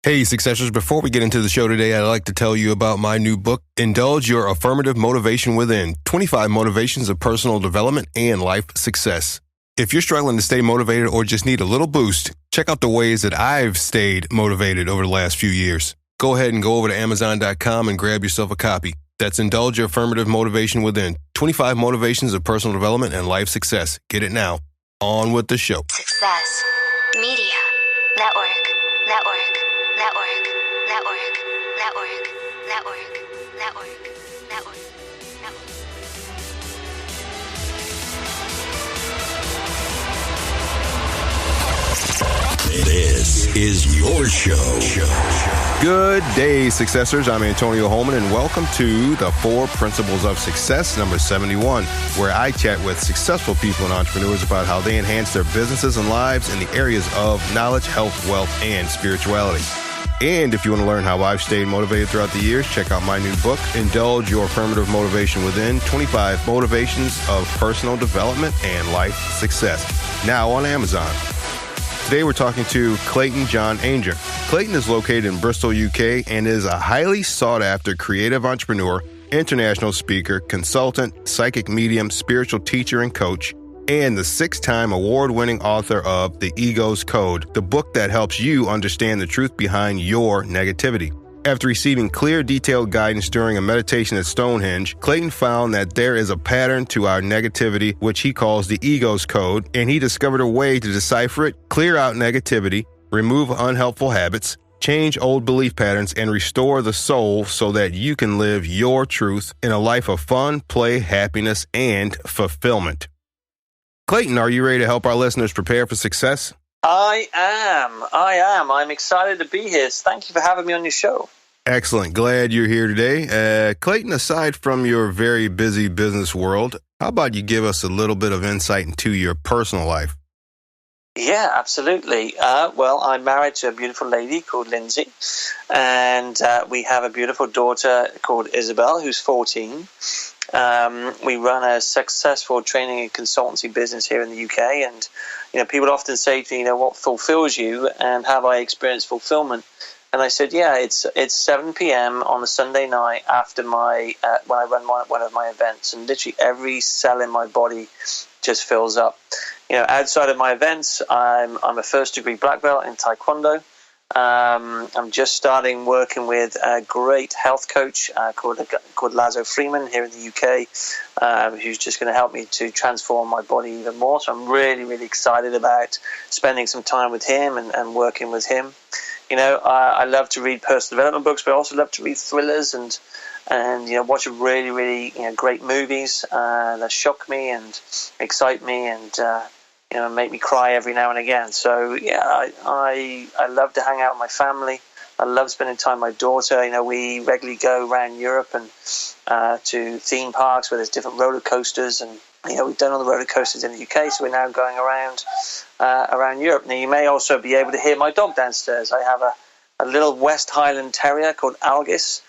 Hey, Successors, before we get into the show today, I'd like to tell you about my new book, Indulge Your Affirmative Motivation Within, 25 Motivations of Personal Development and Life Success. If you're struggling to stay motivated or just need a little boost, check out the ways that I've stayed motivated over the last few years. Go ahead and go over to Amazon.com and grab yourself a copy. That's Indulge Your Affirmative Motivation Within, 25 Motivations of Personal Development and Life Success. Get it now. On with the show. Success. Media. Network. Network. Network, network, network, network, network, network, network. This is your show. Good day, Successors. I'm Antonio Holman, and welcome to the 4 Principles of Success, number 71, where I chat with successful people and entrepreneurs about how they enhance their businesses and lives in the areas of knowledge, health, wealth, and spirituality. And if you want to learn how I've stayed motivated throughout the years, check out my new book, Indulge Your Affirmative Motivation Within, 25 Motivations of Personal Development and Life Success, now on Amazon. Today we're talking to Clayton John Ainger. Clayton is located in Bristol, UK, and is a highly sought-after creative entrepreneur, international speaker, consultant, psychic medium, spiritual teacher, and coach, and the 6-time award-winning author of The Ego's Code, the book that helps you understand the truth behind your negativity. After receiving clear, detailed guidance during a meditation at Stonehenge, Clayton found that there is a pattern to our negativity, which he calls the Ego's Code, and he discovered a way to decipher it, clear out negativity, remove unhelpful habits, change old belief patterns, and restore the soul so that you can live your truth in a life of fun, play, happiness, and fulfillment. Clayton, are you ready to help our listeners prepare for success? I am. I'm excited to be here. Thank you for having me on your show. Excellent. Glad you're here today. Clayton, aside from your very busy business world, how about you give us a little bit of insight into your personal life? Yeah, absolutely. Well, I'm married to a beautiful lady called Lindsay, and we have a beautiful daughter called Isabel, who's 14. We run a successful training and consultancy business here in the UK, and people often say to me, what fulfills you, and have I experienced fulfillment? And I said, yeah, it's 7 p.m. on a Sunday night after my when I run one of my events, and literally every cell in my body just fills up. Outside of my events, I'm a first-degree black belt in Taekwondo. I'm just starting working with a great health coach called Lazo Freeman here in the UK, who's just going to help me to transform my body even more. So I'm really, really excited about spending some time with him and working with him. I love to read personal development books, but I also love to read thrillers and watch really, really great movies that shock me and excite me and make me cry every now and again. So yeah, I love to hang out with my family. I love spending time with my daughter. We regularly go around Europe and to theme parks where there's different roller coasters, and we've done all the roller coasters in the UK, so we're now going around Europe. Now you may also be able to hear my dog downstairs. I have a little West Highland Terrier called Algis,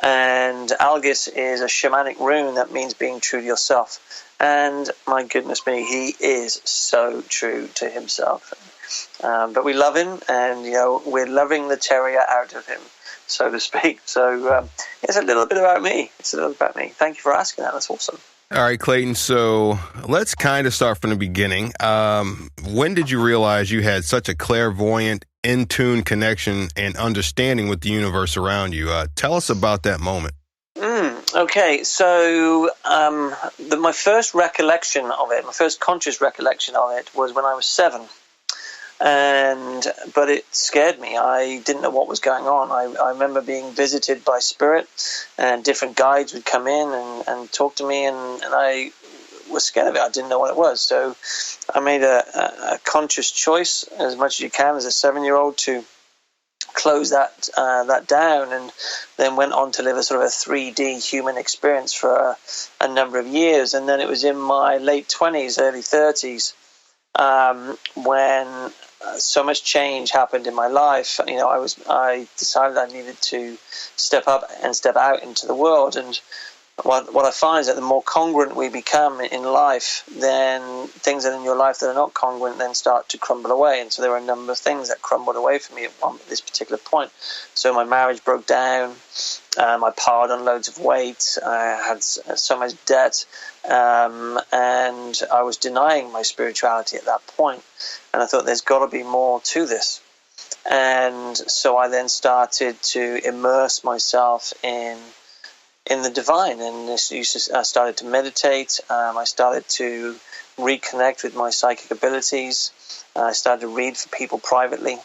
and Algis is a shamanic rune that means being true to yourself. And my goodness me, he is so true to himself. But we love him, and we're loving the terrier out of him, so to speak. So it's a little bit about me. Thank you for asking that. That's awesome. All right, Clayton. So let's kind of start from the beginning. When did you realize you had such a clairvoyant, in-tune connection and understanding with the universe around you? Tell us about that moment. Okay, so my first recollection of it, my first conscious recollection of it, was when I was 7. But it scared me. I didn't know what was going on. I remember being visited by spirit, and different guides would come in and talk to me, and I was scared of it. I didn't know what it was. So I made a conscious choice, as much as you can as a 7-year-old, to close that down, and then went on to live a sort of a 3D human experience for a number of years. And then it was in my late 20s, early 30s, when so much change happened in my life. I decided I needed to step up and step out into the world, and what I find is that the more congruent we become in life, then things that are in your life that are not congruent then start to crumble away. And so there were a number of things that crumbled away for me at this particular point. So my marriage broke down. I piled on loads of weight. I had so much debt. And I was denying my spirituality at that point. And I thought there's got to be more to this. And so I then started to immerse myself in the divine, and I started to meditate. I started to reconnect with my psychic abilities. I started to read for people privately,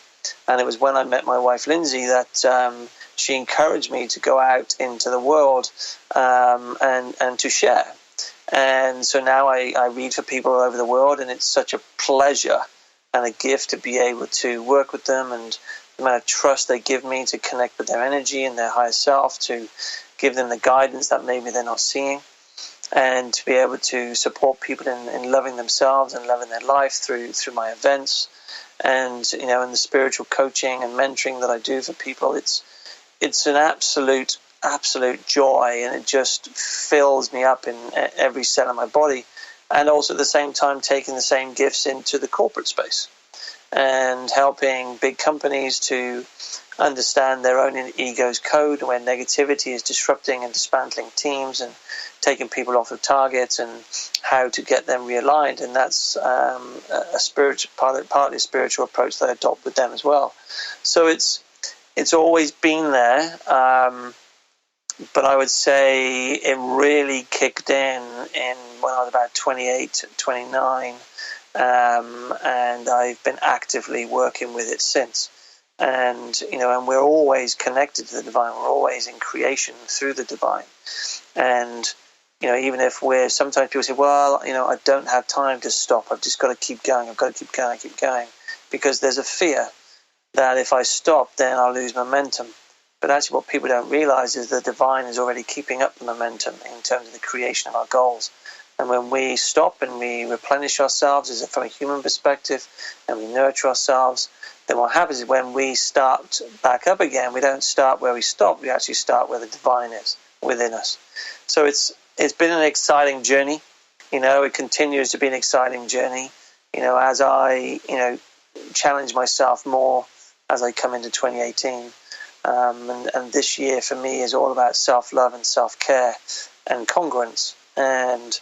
and it was when I met my wife Lindsay that she encouraged me to go out into the world and to share. And so now I read for people all over the world, and it's such a pleasure and a gift to be able to work with them, and the amount of trust they give me to connect with their energy and their higher self, to give them the guidance that maybe they're not seeing, and to be able to support people in loving themselves and loving their life through my events, and in the spiritual coaching and mentoring that I do for people. It's an absolute joy, and it just fills me up in every cell of my body, and also at the same time taking the same gifts into the corporate space and helping big companies to understand their own ego's code, where negativity is disrupting and dismantling teams and taking people off of targets, and how to get them realigned. And that's a spiritual partly a spiritual approach that I adopt with them as well. So it's always been there, but I would say it really kicked in when I was about 28, 29, and I've been actively working with it since. And and we're always connected to the divine. We're always in creation through the divine. And even if sometimes people say, well, I don't have time to stop. I've just got to keep going. I've got to keep going, because there's a fear that if I stop, then I'll lose momentum. But actually, what people don't realize is the divine is already keeping up the momentum in terms of the creation of our goals. And when we stop and we replenish ourselves from a human perspective, and we nurture ourselves, then what happens is when we start back up again, we don't start where we stopped. We actually start where the divine is within us. So it's been an exciting journey. It continues to be an exciting journey. As I challenge myself more as I come into 2018. And this year for me is all about self-love and self-care and congruence. And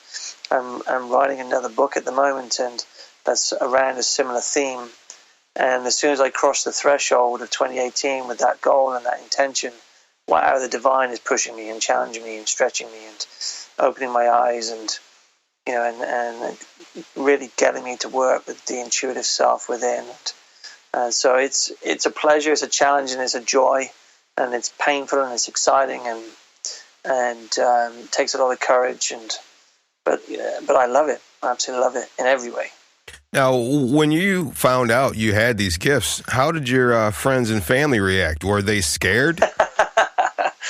I'm writing another book at the moment, and that's around a similar theme. And as soon as I cross the threshold of 2018 with that goal and that intention, wow, the divine is pushing me and challenging me and stretching me and opening my eyes, and and really getting me to work with the intuitive self within. So it's a pleasure, it's a challenge, and it's a joy, and it's painful and it's exciting, and takes a lot of courage, but I love it. I absolutely love it in every way. Now, when you found out you had these gifts, how did your friends and family react? Were they scared?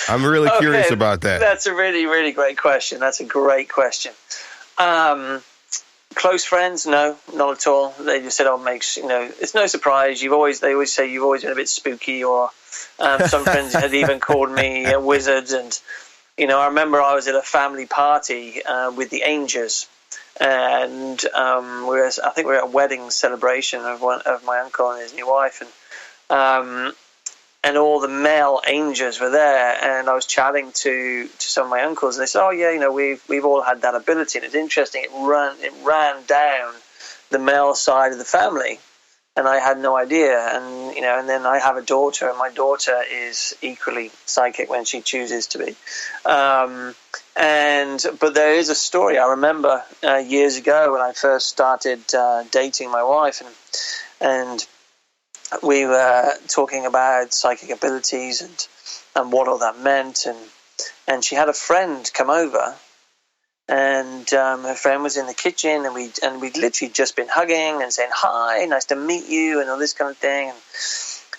I'm really curious about that. That's a really, really great question. That's a great question. Close friends, no, not at all. They just said, it's no surprise. They always say you've always been a bit spooky, or some friends had even called me a wizard. And, I remember I was at a family party with the Aingers. And I think we were at a wedding celebration of my uncle and his new wife, and all the male Aingers were there. And I was chatting to some of my uncles, and they said, "Oh yeah, we've all had that ability." And it's interesting; it ran down the male side of the family, and I had no idea. And and then I have a daughter, and my daughter is equally psychic when she chooses to be. But there is a story. I remember years ago when I first started dating my wife, and we were talking about psychic abilities and what all that meant, and she had a friend come over, and her friend was in the kitchen, and we'd literally just been hugging and saying hi, nice to meet you, and all this kind of thing,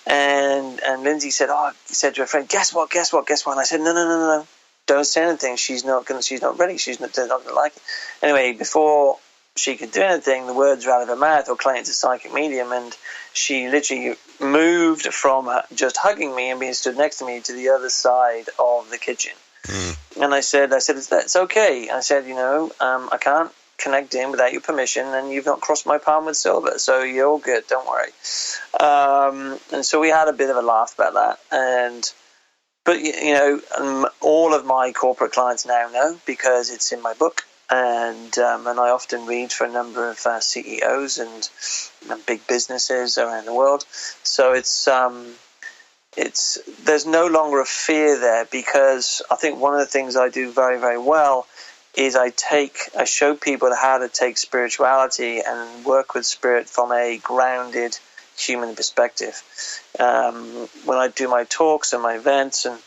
and Lindsay said to her friend, guess what? And I said, no. Don't say anything. She's not ready. They're not going to like it. Anyway, before she could do anything, the words were out of her mouth, or Clayton's a psychic medium, and she literally moved from just hugging me and being stood next to me to the other side of the kitchen. And I said, it's okay. I said, I can't connect in without your permission, and you've not crossed my palm with silver, so you're all good, don't worry. And so we had a bit of a laugh about that. But all of my corporate clients now know, because it's in my book, and I often read for a number of CEOs and big businesses around the world. So there's no longer a fear there, because I think one of the things I do very, very well is I show people how to take spirituality and work with spirit from a grounded human perspective. When I do my talks and my events, and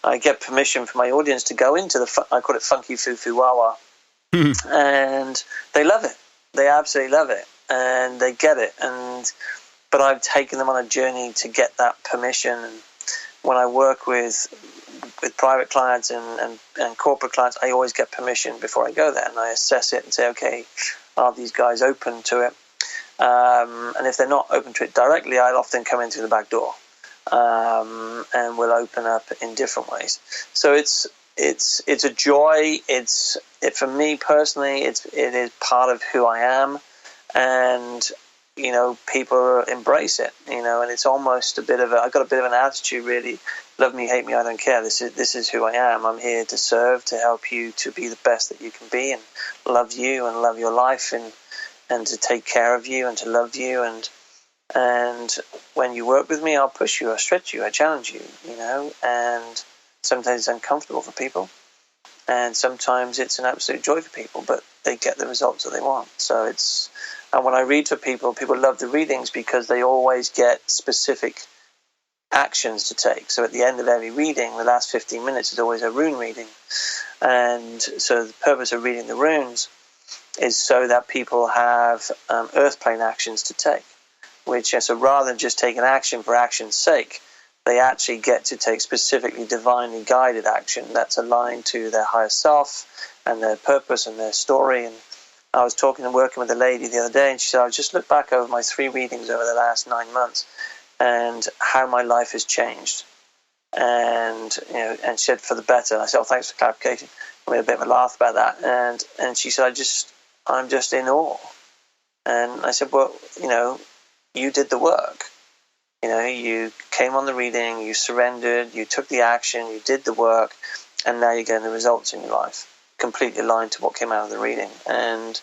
I get permission from my audience to go into I call it funky foo-foo wah-wah, and they love it. They absolutely love it, and they get it. But I've taken them on a journey to get that permission. And when I work with private clients and corporate clients, I always get permission before I go there, and I assess it and say, okay, are these guys open to it? And if they're not open to it directly, I'll often come in through the back door, and we'll open up in different ways. So it's a joy. For me personally, it is part of who I am, and people embrace it. And it's almost I've got a bit of an attitude, really. Love me, hate me, I don't care. This is who I am. I'm here to serve, to help you to be the best that you can be, and love you and love your life, and to take care of you and to love you. And when you work with me, I'll push you, I'll stretch you, I challenge you, and sometimes it's uncomfortable for people, and sometimes it's an absolute joy for people, but they get the results that they want. So and when I read for people love the readings, because they always get specific actions to take. So at the end of every reading, the last 15 minutes is always a rune reading. And so the purpose of reading the runes is so that people have earth plane actions to take, so rather than just take an action for action's sake, they actually get to take specifically divinely guided action that's aligned to their higher self and their purpose and their story. And I was talking and working with a lady the other day, and she said, I just looked back over my 3 readings over the last 9 months and how my life has changed. And and she said, for the better. And I said, thanks for clarification. We had a bit of a laugh about that. And she said, I'm just in awe. And I said, well, you did the work. You came on the reading, you surrendered, you took the action, you did the work, and now you're getting the results in your life, completely aligned to what came out of the reading. And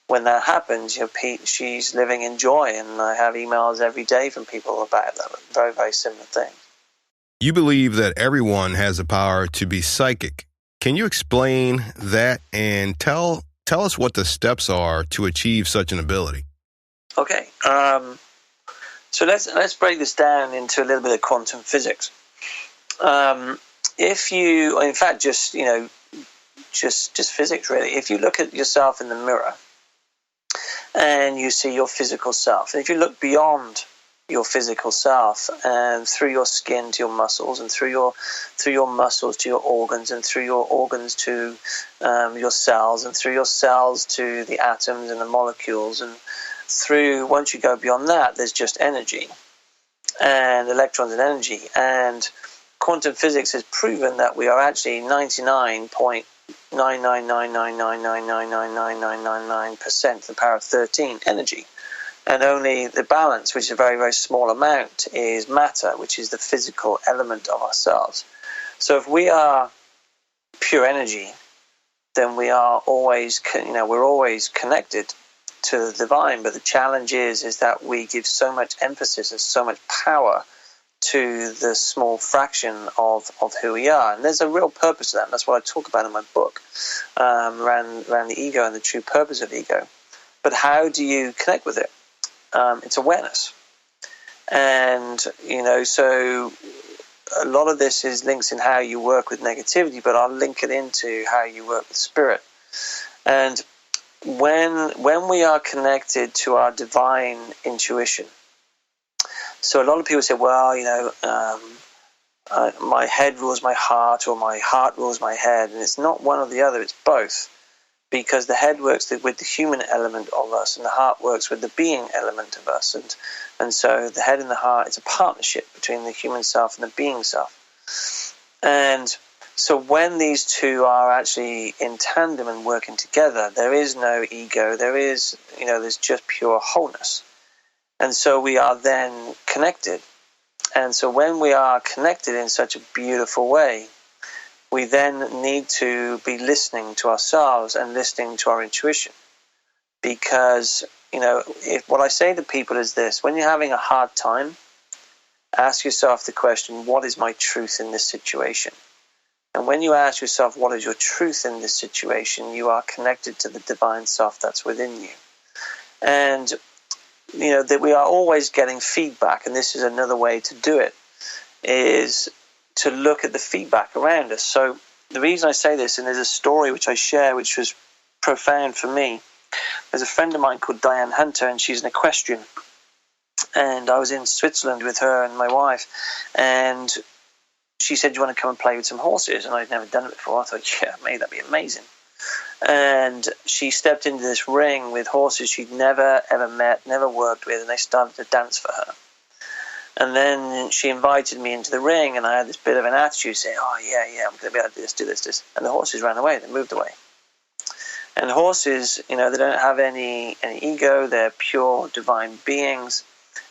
when that happens, she's living in joy, and I have emails every day from people about that, very, very similar thing. You believe that everyone has the power to be psychic. Can you explain that and tell us what the steps are to achieve such an ability? Okay. So let's break this down into a little bit of quantum physics. If you, in fact, just physics really. If you look at yourself in the mirror and you see your physical self, and if you look beyond your physical self and through your skin to your muscles, and through your muscles to your organs, and through your organs to your cells, and through your cells to the atoms and the molecules, and once you go beyond that, there's just energy and electrons and energy. And quantum physics has proven that we are actually 99.999999999% to the power of 13 energy. And only the balance, which is a very, very small amount, is matter, which is the physical element of ourselves. So if we are pure energy, then we are always, we're always connected to the divine. But the challenge is that we give so much emphasis and so much power to the small fraction of who we are. And there's a real purpose to that. And that's what I talk about in my book, around the ego and the true purpose of ego. But how do you connect with it? It's awareness. And, so a lot of this is links in how you work with negativity, but I'll link it into how you work with spirit. And when we are connected to our divine intuition, so a lot of people say, well, my head rules my heart, or my heart rules my head, and it's not one or the other, it's both. Because the head works with the human element of us, and the heart works with the being element of us. And so the head and the heart is a partnership between the human self and the being self. And So when these two are actually in tandem and working together, there is no ego. There's just pure wholeness. And so we are then connected. And so when we are connected in such a beautiful way, we then need to be listening to ourselves and listening to our intuition. Because, what I say to people is this: when you're having a hard time, ask yourself the question, what is my truth in this situation? And when you ask yourself, what is your truth in this situation, you are connected to the divine self that's within you. And, that we are always getting feedback, and this is another way to do it, is to look at the feedback around us. So the reason I say this, and there's a story which I share, which was profound for me. There's a friend of mine called Diane Hunter, and she's an equestrian. And I was in Switzerland with her and my wife, and she said, do you want to come and play with some horses? And I'd never done it before. I thought, yeah, mate, that'd be amazing. And she stepped into this ring with horses she'd never, ever met, never worked with, and they started to dance for her. And then she invited me into the ring, and I had this bit of an attitude saying, oh, yeah, I'm going to be able to do this. And the horses ran away. They moved away. And horses, they don't have any ego. They're pure divine beings.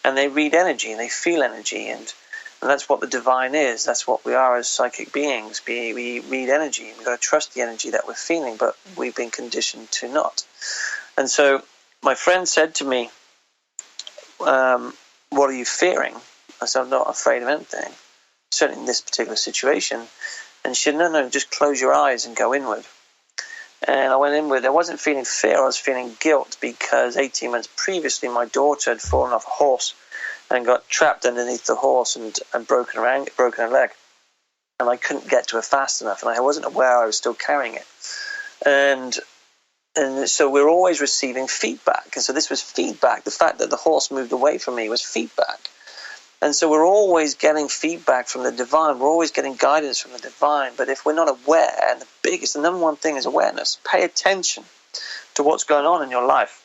And they read energy, and they feel energy. And that's what the divine is. That's what we are as psychic beings. We read energy. We've got to trust the energy that we're feeling, but we've been conditioned to not. And so my friend said to me, what are you fearing? I said, I'm not afraid of anything, certainly in this particular situation. And she said, no, just close your eyes and go inward. And I went inward. I wasn't feeling fear. I was feeling guilt because 18 months previously, my daughter had fallen off a horse and got trapped underneath the horse and broken her leg. And I couldn't get to her fast enough, and I wasn't aware I was still carrying it. And so we're always receiving feedback. And so this was feedback. The fact that the horse moved away from me was feedback. And so we're always getting feedback from the divine. We're always getting guidance from the divine. But if we're not aware, and the number one thing is awareness, pay attention to what's going on in your life.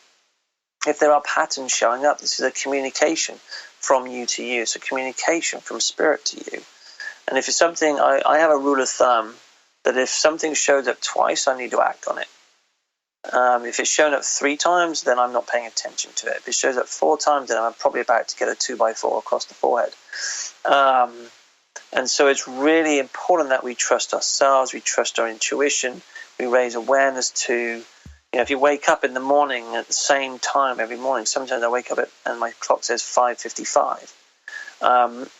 If there are patterns showing up, this is a communication from you to you. It's a communication from spirit to you. And if it's something, I have a rule of thumb that if something shows up twice, I need to act on it. If it's shown up 3 times, then I'm not paying attention to it. If it shows up 4 times, then I'm probably about to get a 2x4 across the forehead. And so it's really important that we trust ourselves, we trust our intuition, we raise awareness to, if you wake up in the morning at the same time every morning, sometimes I wake up and my clock says 5:55.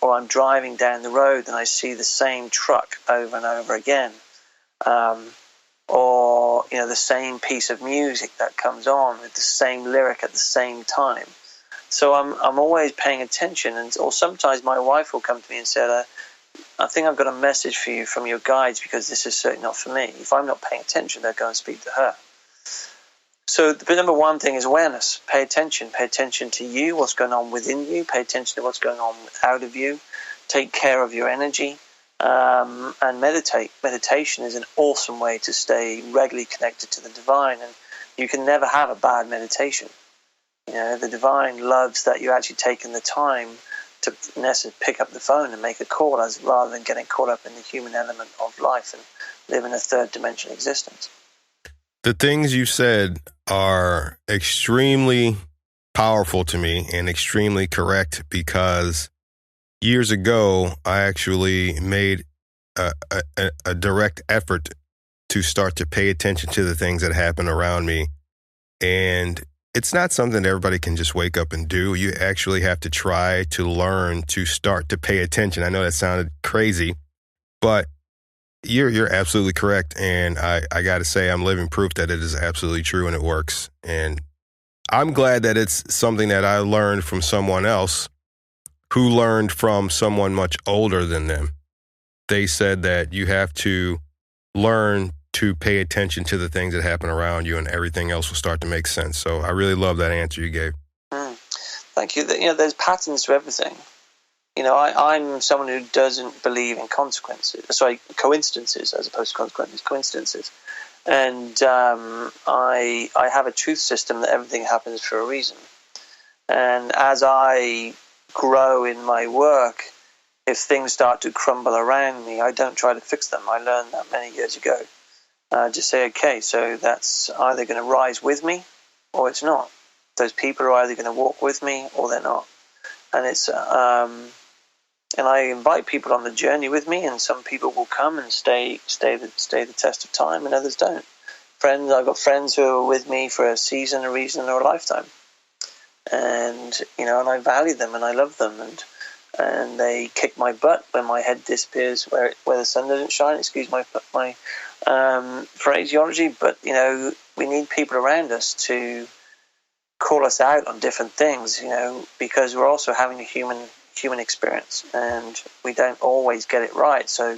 Or I'm driving down the road and I see the same truck over and over again. Or the same piece of music that comes on with the same lyric at the same time. So I'm always paying attention, or sometimes my wife will come to me and say, I think I've got a message for you from your guides because this is certainly not for me. If I'm not paying attention, they'll go and speak to her. So the number one thing is awareness. Pay attention. Pay attention to you, what's going on within you. Pay attention to what's going on out of you. Take care of your energy. And meditate. Meditation is an awesome way to stay regularly connected to the divine, and you can never have a bad meditation. The divine loves that you're actually taking the time to pick up the phone and make a call, rather than getting caught up in the human element of life and live in a third dimension existence. The things you said are extremely powerful to me and extremely correct, because years ago, I actually made a direct effort to start to pay attention to the things that happen around me. And it's not something that everybody can just wake up and do. You actually have to try to learn to start to pay attention. I know that sounded crazy, but you're absolutely correct. And I got to say, I'm living proof that it is absolutely true and it works. And I'm glad that it's something that I learned from someone else who learned from someone much older than them. They said that you have to learn to pay attention to the things that happen around you, and everything else will start to make sense. So I really love that answer you gave. Thank you. There's patterns to everything. I'm someone who doesn't believe in coincidences as opposed to consequences, coincidences. And I have a truth system that everything happens for a reason. And as I grow in my work, if things start to crumble around me, I don't try to fix them. I learned that many years ago. Just say, okay, so that's either going to rise with me or it's not. Those people are either going to walk with me or they're not. And it's and I invite people on the journey with me, and some people will come and stay the test of time, and others don't. I've got friends who are with me for a season, a reason, or a lifetime, and and I value them and I love them, and they kick my butt when my head disappears where the sun doesn't shine. Excuse my phraseology, but we need people around us to call us out on different things, because we're also having a human experience, and we don't always get it right. So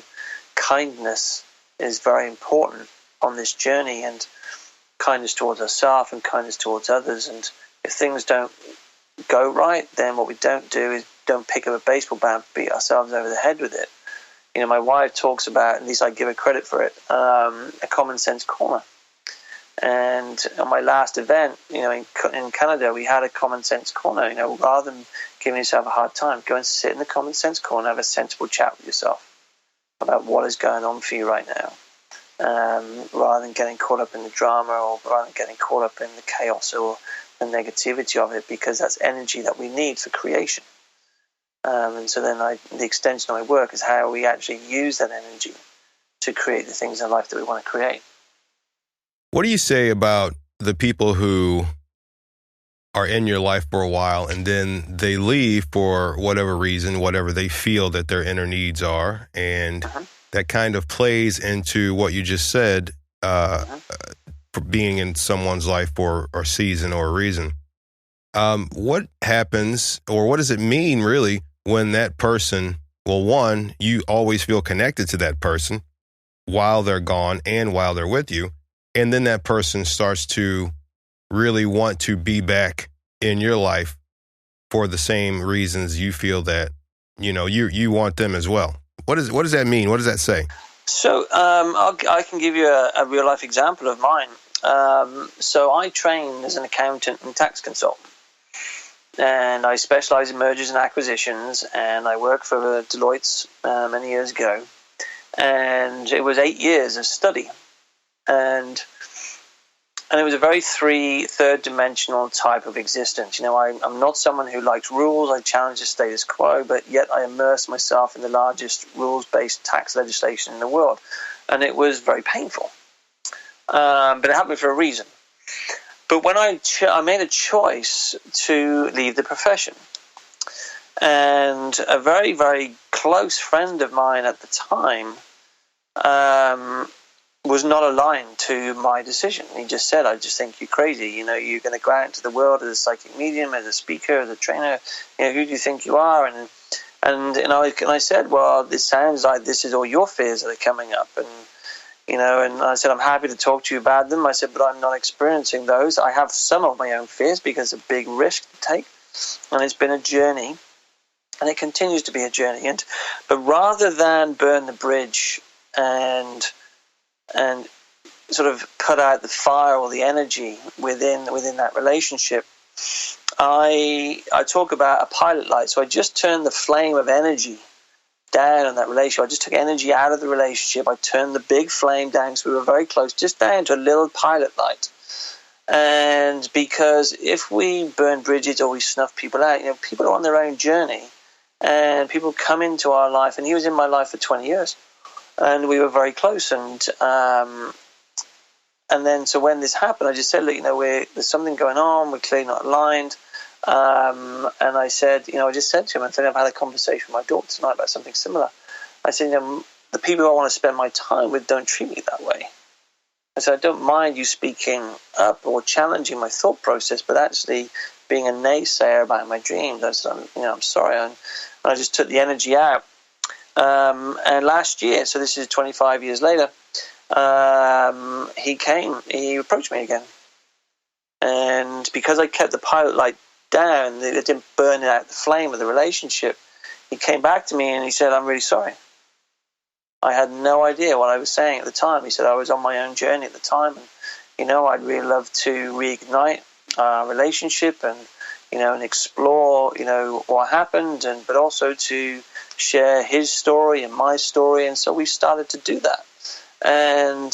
kindness is very important on this journey, and kindness towards ourselves and kindness towards others. And if things don't go right, then what we don't do is don't pick up a baseball bat and beat ourselves over the head with it. My wife talks about, at least I give her credit for it, a common sense corner. And on my last event, in Canada, we had a common sense corner. Rather than giving yourself a hard time, go and sit in the common sense corner, have a sensible chat with yourself about what is going on for you right now, rather than getting caught up in the drama, or rather than getting caught up in the chaos or the negativity of it, because that's energy that we need for creation. And so then the extension of my work is how we actually use that energy to create the things in life that we want to create. What do you say about the people who are in your life for a while and then they leave for whatever reason, whatever they feel that their inner needs are, and that kind of plays into what you just said, for being in someone's life for a season or a reason? What happens, or what does it mean really when that person, well, one, you always feel connected to that person while they're gone and while they're with you, and then that person starts to really want to be back in your life for the same reasons you feel that, you want them as well. What does that mean? What does that say? So I can give you a real life example of mine. So I train as an accountant and tax consultant, and I specialize in mergers and acquisitions, and I worked for Deloitte many years ago, and it was 8 years of study. And it was a very third-dimensional type of existence. I'm not someone who likes rules. I challenge the status quo, but yet I immerse myself in the largest rules-based tax legislation in the world. And it was very painful. But it happened for a reason. But when I made a choice to leave the profession, and a very, very close friend of mine at the time was not aligned to my decision. He just said, I just think you're crazy. You're going to go out into the world as a psychic medium, as a speaker, as a trainer. Who do you think you are? And I said, well, this sounds like this is all your fears that are coming up. And I said, I'm happy to talk to you about them. I said, but I'm not experiencing those. I have some of my own fears because it's a big risk to take. And it's been a journey, and it continues to be a journey. But rather than burn the bridge and sort of put out the fire or the energy within that relationship, I talk about a pilot light. So I just turned the flame of energy down on that relationship. I just took energy out of the relationship. I turned the big flame down, because we were very close, just down to a little pilot light. And because if we burn bridges or we snuff people out, people are on their own journey, and people come into our life. And he was in my life for 20 years. And we were very close, and then so when this happened, I just said, look, there's something going on. We're clearly not aligned. And I said, I just said to him, I think I've had a conversation with my daughter tonight about something similar. I said, the people I want to spend my time with don't treat me that way. I said, I don't mind you speaking up or challenging my thought process, but actually being a naysayer about my dreams. I said, I'm sorry. And I just took the energy out. And last year, so this is 25 years later, he approached me again. And because I kept the pilot light down, it didn't burn out the flame of the relationship, he came back to me and he said, I'm really sorry. I had no idea what I was saying at the time. He said, I was on my own journey at the time, and, I'd really love to reignite our relationship and explore, what happened, but also to share his story and my story, and so we started to do that. And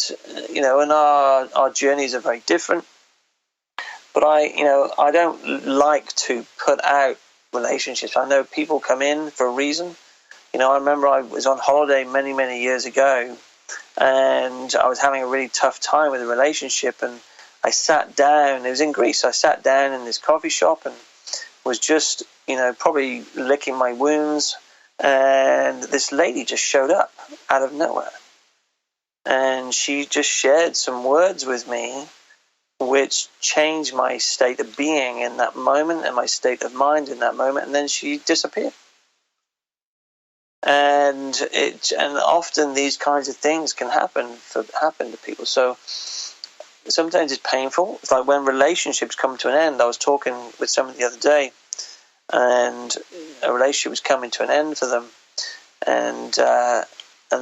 and our journeys are very different. But I don't like to put out relationships. I know people come in for a reason. I remember I was on holiday many, many years ago, and I was having a really tough time with a relationship, and I sat down. It was in Greece. I sat down in this coffee shop and was just, probably licking my wounds, and this lady just showed up out of nowhere. And she just shared some words with me which changed my state of being in that moment and my state of mind in that moment, and then she disappeared. And often these kinds of things can happen to people. So sometimes it's painful. It's like when relationships come to an end. I was talking with somebody the other day, and a relationship was coming to an end for them, and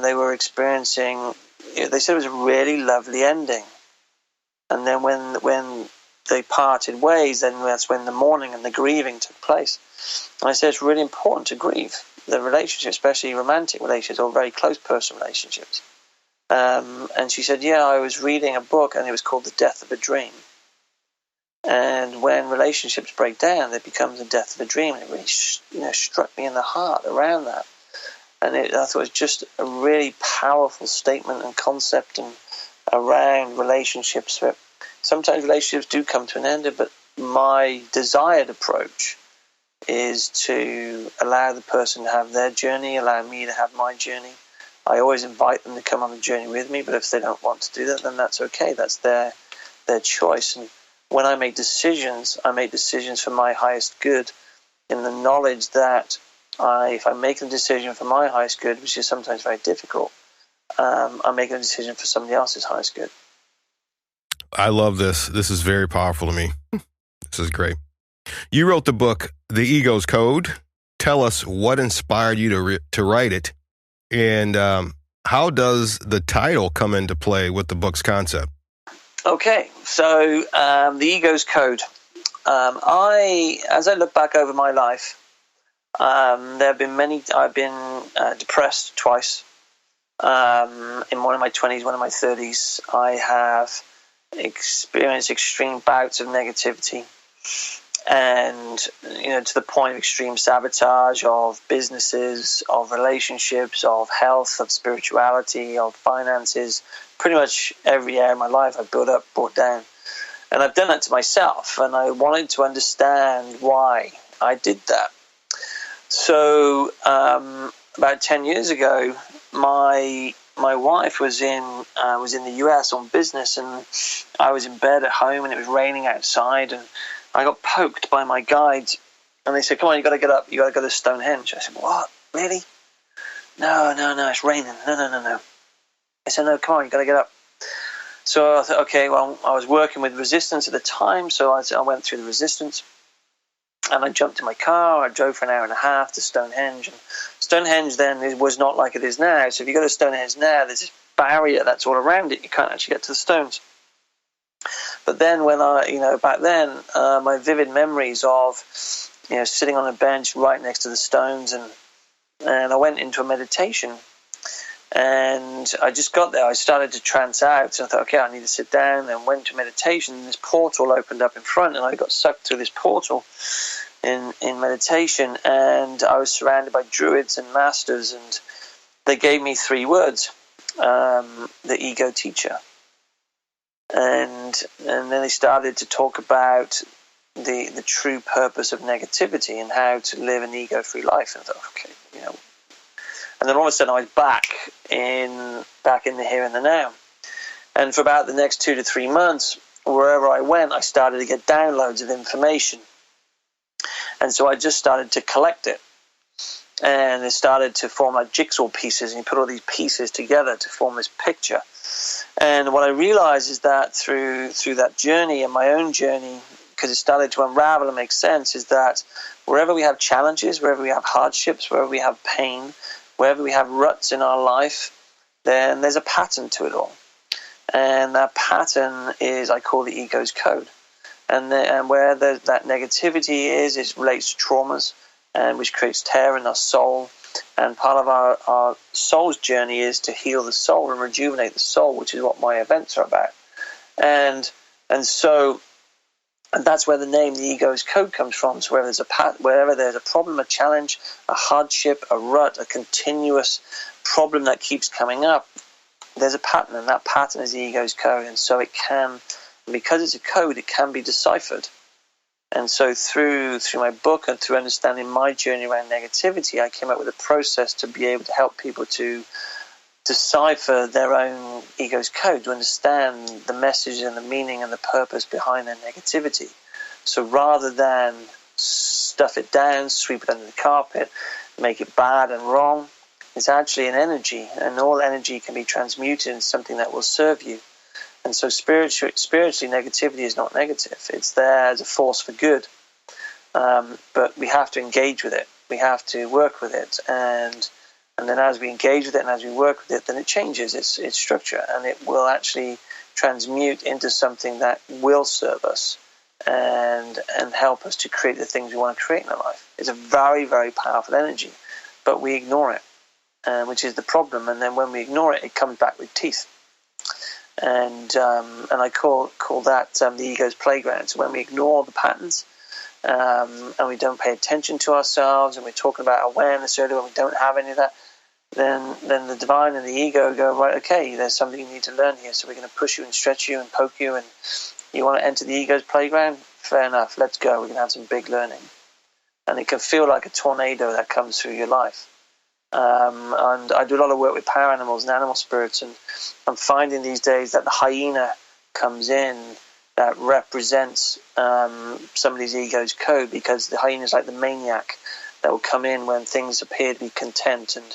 they were experiencing. They said it was a really lovely ending, and then when they parted ways, then that's when the mourning and the grieving took place. And I said it's really important to grieve the relationship, especially romantic relationships or very close personal relationships. And she said, yeah, I was reading a book and it was called The Death of a Dream. And when relationships break down, it becomes the death of a dream. And it really struck me in the heart around that. And I thought it was just a really powerful statement and concept and around relationships. But sometimes relationships do come to an end, but my desired approach is to allow the person to have their journey, allow me to have my journey. I always invite them to come on the journey with me, but if they don't want to do that, then that's okay. That's their choice. And when I make decisions for my highest good, in the knowledge that if I make a decision for my highest good, which is sometimes very difficult, I'm making a decision for somebody else's highest good. I love this. This is very powerful to me. This is great. You wrote the book, The Ego's Code. Tell us what inspired you to write it, and how does the title come into play with the book's concept? Okay, so The Ego's Code. As I look back over my life, there have been many. I've been depressed twice. In one of my 20s, one of my 30s, I have experienced extreme bouts of negativity. And, to the point of extreme sabotage of businesses, of relationships, of health, of spirituality, of finances. Pretty much every area of my life I've built up, brought down. And I've done that to myself, and I wanted to understand why I did that. So about 10 years ago, my wife was in the US on business, and I was in bed at home, and it was raining outside, and I got poked by my guides, and they said, come on, you got to get up, you got to go to Stonehenge. I said, what, really? No, it's raining, no. I said, no, come on, you got to get up. So I thought, okay, well, I was working with resistance at the time, so I went through the resistance, and I jumped in my car, I drove for an hour and a half to Stonehenge, and Stonehenge then was not like it is now, so if you go to Stonehenge now, there's this barrier that's all around it, you can't actually get to the stones. But then when back then, my vivid memories of, sitting on a bench right next to the stones, and I went into a meditation, and I just got there. I started to trance out, and I thought, okay, I need to sit down, and went to meditation, and this portal opened up in front, and I got sucked through this portal in meditation, and I was surrounded by druids and masters, and they gave me 3 words, the ego teacher. And then they started to talk about the true purpose of negativity and how to live an ego-free life. And I thought, okay, And then all of a sudden I was back in the here and the now. And for about the next 2 to 3 months, wherever I went, I started to get downloads of information. And so I just started to collect it. And it started to form like jigsaw pieces, and you put all these pieces together to form this picture. And what I realized is that through that journey and my own journey, because it started to unravel and make sense, is that wherever we have challenges, wherever we have hardships, wherever we have pain, wherever we have ruts in our life, then there's a pattern to it all. And that pattern is, I call the ego's code. And where that negativity is, it relates to traumas, and which creates tear in our soul. And part of our soul's journey is to heal the soul and rejuvenate the soul, which is what my events are about. And so that's where the name, the ego's code, comes from. So wherever there's a problem, a challenge, a hardship, a rut, a continuous problem that keeps coming up, there's a pattern, and that pattern is the ego's code. And so it can, because it's a code, it can be deciphered. And so through my book and through understanding my journey around negativity, I came up with a process to be able to help people to decipher their own ego's code, to understand the message and the meaning and the purpose behind their negativity. So rather than stuff it down, sweep it under the carpet, make it bad and wrong, it's actually an energy, and all energy can be transmuted into something that will serve you. And so spiritually, negativity is not negative. It's there as a force for good. But we have to engage with it. We have to work with it. And then as we engage with it and as we work with it, then it changes its structure. And it will actually transmute into something that will serve us and help us to create the things we want to create in our life. It's a very, very powerful energy. But we ignore it, which is the problem. And then when we ignore it, it comes back with teeth. And I call that the ego's playground. So when we ignore the patterns and we don't pay attention to ourselves, and we're talking about awareness earlier, when we don't have any of that, then the divine and the ego go, right, okay, there's something you need to learn here. So we're going to push you and stretch you and poke you, and you want to enter the ego's playground? Fair enough, let's go. We're going to have some big learning. And it can feel like a tornado that comes through your life. And I do a lot of work with power animals and animal spirits, and I'm finding these days that the hyena comes in that represents somebody's ego's code, because the hyena is like the maniac that will come in when things appear to be content and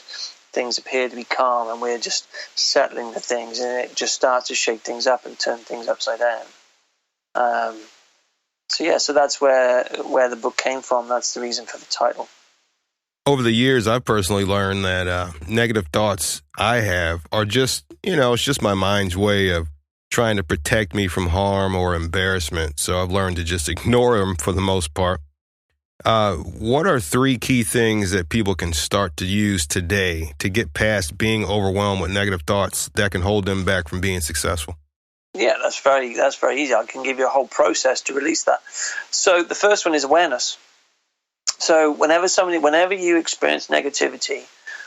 things appear to be calm, and we're just settling the things, and it just starts to shake things up and turn things upside down. So that's where the book came from. That's the reason for the title. Over the years, I've personally learned that negative thoughts I have are just, it's just my mind's way of trying to protect me from harm or embarrassment. So I've learned to just ignore them for the most part. What are 3 key things that people can start to use today to get past being overwhelmed with negative thoughts that can hold them back from being successful? Yeah, that's very easy. I can give you a whole process to release that. So the first one is awareness. So whenever you experience negativity,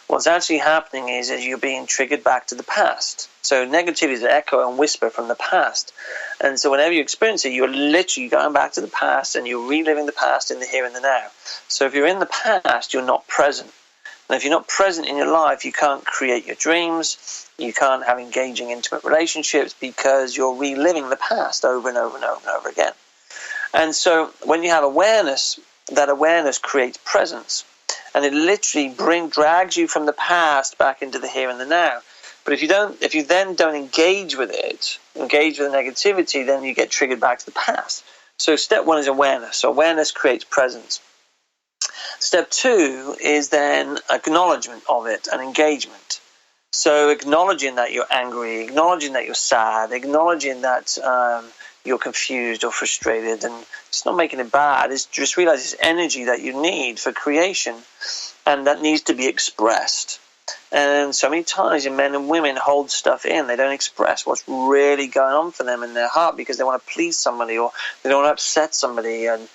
what's actually happening is you're being triggered back to the past. So negativity is an echo and whisper from the past. And so whenever you experience it, you're literally going back to the past, and you're reliving the past in the here and the now. So if you're in the past, you're not present. And if you're not present in your life, you can't create your dreams, you can't have engaging, intimate relationships, because you're reliving the past over and over and over and over again. And so when you have awareness, that awareness creates presence, and it literally drags you from the past back into the here and the now. But if you then don't engage with it, engage with the negativity, then you get triggered back to the past. So step 1 is awareness. So awareness creates presence. Step 2 is then acknowledgement of it and engagement. So acknowledging that you're angry, acknowledging that you're sad, acknowledging that you're confused or frustrated, and it's not making it bad. It's just realize it's energy that you need for creation, and that needs to be expressed. And so many times men and women hold stuff in. They don't express what's really going on for them in their heart, because they want to please somebody, or they don't want to upset somebody, and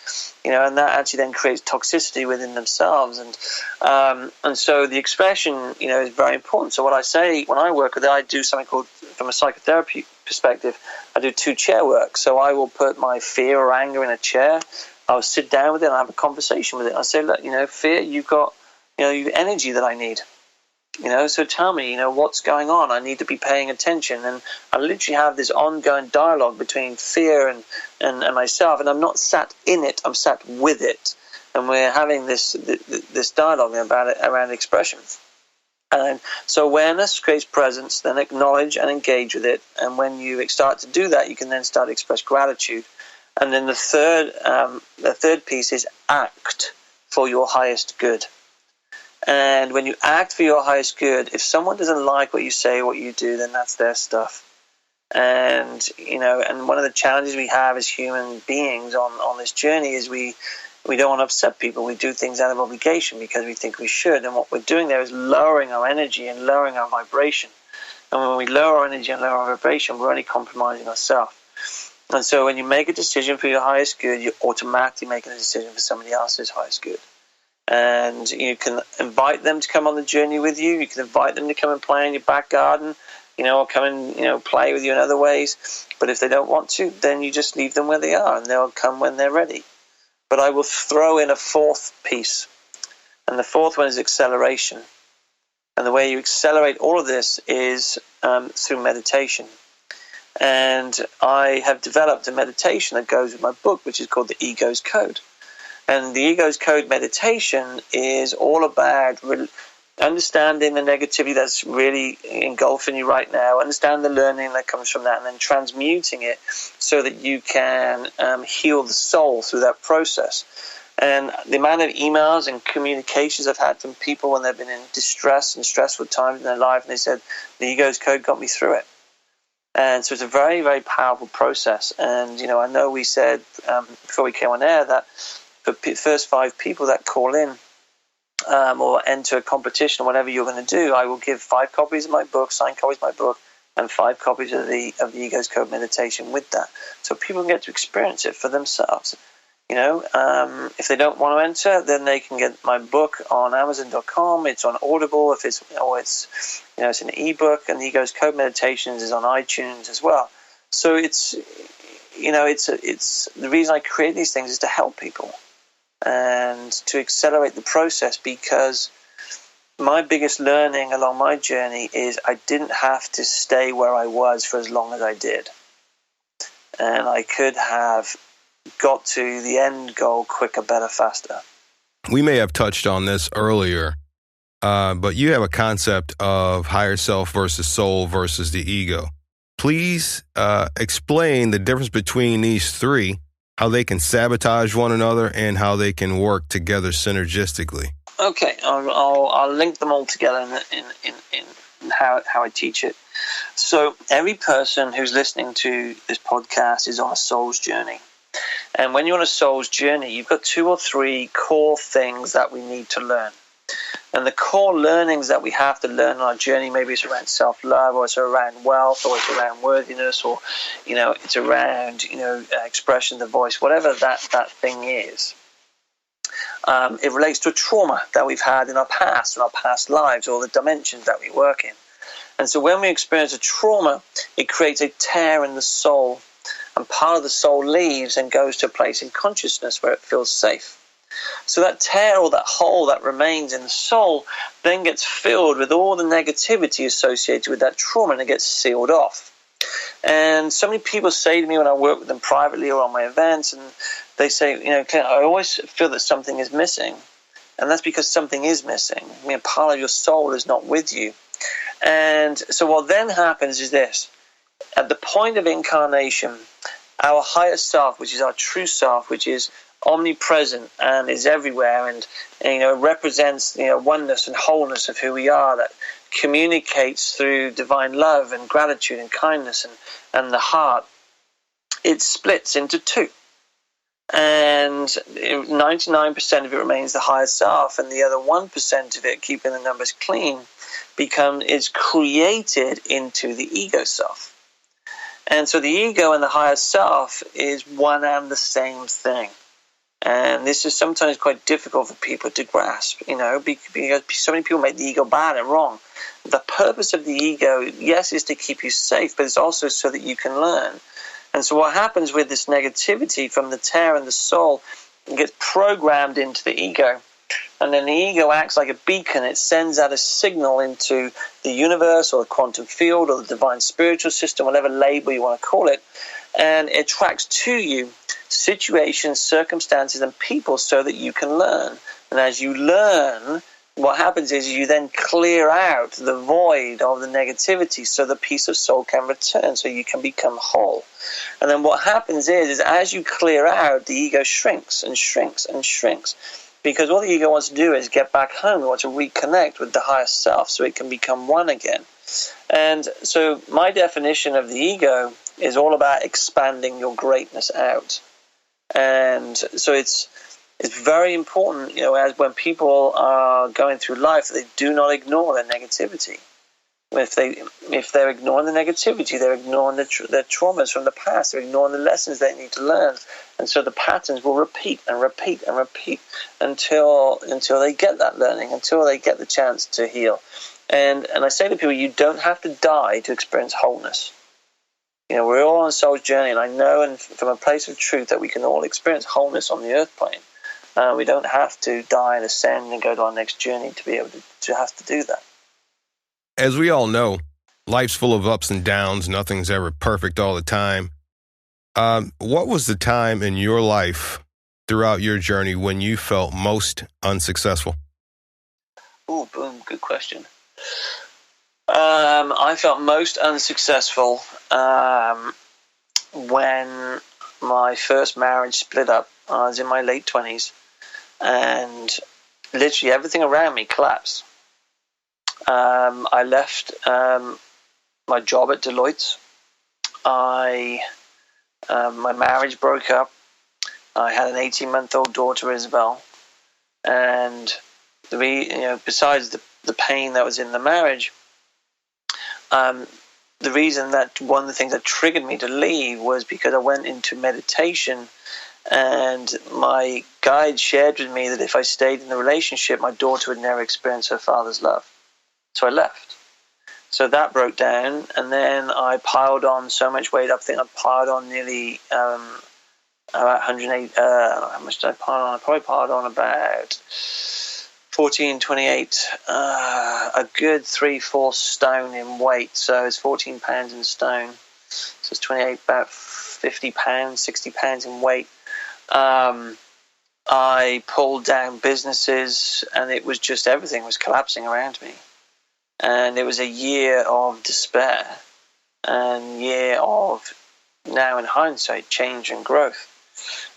that actually then creates toxicity within themselves. And so the expression, is very important. So what I say when I work with it, I do something called, from a psychotherapy perspective, I do 2 chair work. So I will put my fear or anger in a chair. I'll sit down with it and have a conversation with it. I say, look, fear, you've got, energy that I need. So tell me, what's going on? I need to be paying attention. And I literally have this ongoing dialogue between fear and myself. And I'm not sat in it, I'm sat with it. And we're having this dialogue about it around expression. And so awareness creates presence, then acknowledge and engage with it. And when you start to do that, you can then start to express gratitude. And then the third piece is act for your highest good. And when you act for your highest good, if someone doesn't like what you say, what you do, then that's their stuff. And and one of the challenges we have as human beings on this journey is we We don't want to upset people. We do things out of obligation because we think we should. And what we're doing there is lowering our energy and lowering our vibration. And when we lower our energy and lower our vibration, we're only compromising ourselves. And so when you make a decision for your highest good, you're automatically making a decision for somebody else's highest good. And you can invite them to come on the journey with you. You can invite them to come and play in your back garden, or come and, play with you in other ways. But if they don't want to, then you just leave them where they are and they'll come when they're ready. But I will throw in a fourth piece. And the fourth one is acceleration. And the way you accelerate all of this is through meditation. And I have developed a meditation that goes with my book, which is called The Ego's Code. And the Ego's Code meditation is all about understanding the negativity that's really engulfing you right now, understand the learning that comes from that, and then transmuting it so that you can heal the soul through that process. And the amount of emails and communications I've had from people when they've been in distress and stressful times in their life, and they said, the Ego's Code got me through it. And so it's a very, very powerful process. And, I know we said before we came on air that for the first 5 people that call in or enter a competition, whatever you're going to do, I will give 5 copies of my book, signed copies of my book, and 5 copies of the Ego's Code meditation with that. So people can get to experience it for themselves. If they don't want to enter, then they can get my book on Amazon.com. It's on Audible, it's an ebook, and the Ego's Code Meditations is on iTunes as well. So it's the reason I create these things is to help people and to accelerate the process, because my biggest learning along my journey is I didn't have to stay where I was for as long as I did, and I could have got to the end goal quicker, better, faster. We may have touched on this earlier, but you have a concept of higher self versus soul versus the ego. Please explain the difference between these three, how they can sabotage one another, and how they can work together synergistically. Okay, I'll link them all together in how I teach it. So every person who's listening to this podcast is on a soul's journey. And when you're on a soul's journey, you've got 2 or 3 core things that we need to learn. And the core learnings that we have to learn on our journey, maybe it's around self-love, or it's around wealth, or it's around worthiness, or, it's around, expression of the voice, whatever that thing is. It relates to a trauma that we've had in our past lives, or the dimensions that we work in. And so when we experience a trauma, it creates a tear in the soul. And part of the soul leaves and goes to a place in consciousness where it feels safe. So that tear or that hole that remains in the soul then gets filled with all the negativity associated with that trauma, and it gets sealed off. And so many people say to me when I work with them privately or on my events, and they say, Clayton, I always feel that something is missing. And that's because something is missing. Part of your soul is not with you. And so what then happens is this. At the point of incarnation, our higher self, which is our true self, which is omnipresent and is everywhere, and represents oneness and wholeness of who we are, that communicates through divine love and gratitude and kindness and the heart, it splits into 2. And 99% of it remains the higher self, and the other 1% of it, keeping the numbers clean, is created into the ego self. And so the ego and the higher self is one and the same thing. And this is sometimes quite difficult for people to grasp, because so many people make the ego bad and wrong. The purpose of the ego, yes, is to keep you safe, but it's also so that you can learn. And so what happens with this negativity from the tear in the soul, it gets programmed into the ego. And then the ego acts like a beacon. It sends out a signal into the universe or the quantum field or the divine spiritual system, whatever label you want to call it. And it attracts to you situations, circumstances, and people so that you can learn. And as you learn, what happens is you then clear out the void of the negativity so the peace of soul can return, so you can become whole. And then what happens is as you clear out, the ego shrinks and shrinks and shrinks. Because all the ego wants to do is get back home. It wants to reconnect with the higher self so it can become one again. And so my definition of the ego is all about expanding your greatness out. And so it's it's very important, as when people are going through life, they do not ignore their negativity. If they're ignoring the negativity, they're ignoring their traumas from the past. They're ignoring the lessons they need to learn, and so the patterns will repeat and repeat and repeat until they get that learning, until they get the chance to heal. And I say to people, you don't have to die to experience wholeness. We're all on a soul's journey, and I know, and from a place of truth, that we can all experience wholeness on the earth plane. We don't have to die and ascend and go to our next journey to be able to have to do that. As we all know, life's full of ups and downs. Nothing's ever perfect all the time. What was the time in your life throughout your journey when you felt most unsuccessful? Oh, boom. Good question. I felt most unsuccessful when my first marriage split up. I was in my late 20s, and literally everything around me collapsed. I left my job at Deloitte. My marriage broke up. I had an 18-month-old daughter, Isabel, and besides the pain that was in the marriage, the reason that one of the things that triggered me to leave was because I went into meditation, and my guide shared with me that if I stayed in the relationship, my daughter would never experience her father's love. So I left. So that broke down, and then I piled on so much weight. I think I piled on nearly about 108. How much did I pile on? I probably piled on about 14, 28, a good 3/4 stone in weight. So it's 14 pounds in stone. So it's 28, about 50 pounds, 60 pounds in weight. I pulled down businesses, and it was just everything was collapsing around me. And it was a year of despair, and year of, now in hindsight, change and growth.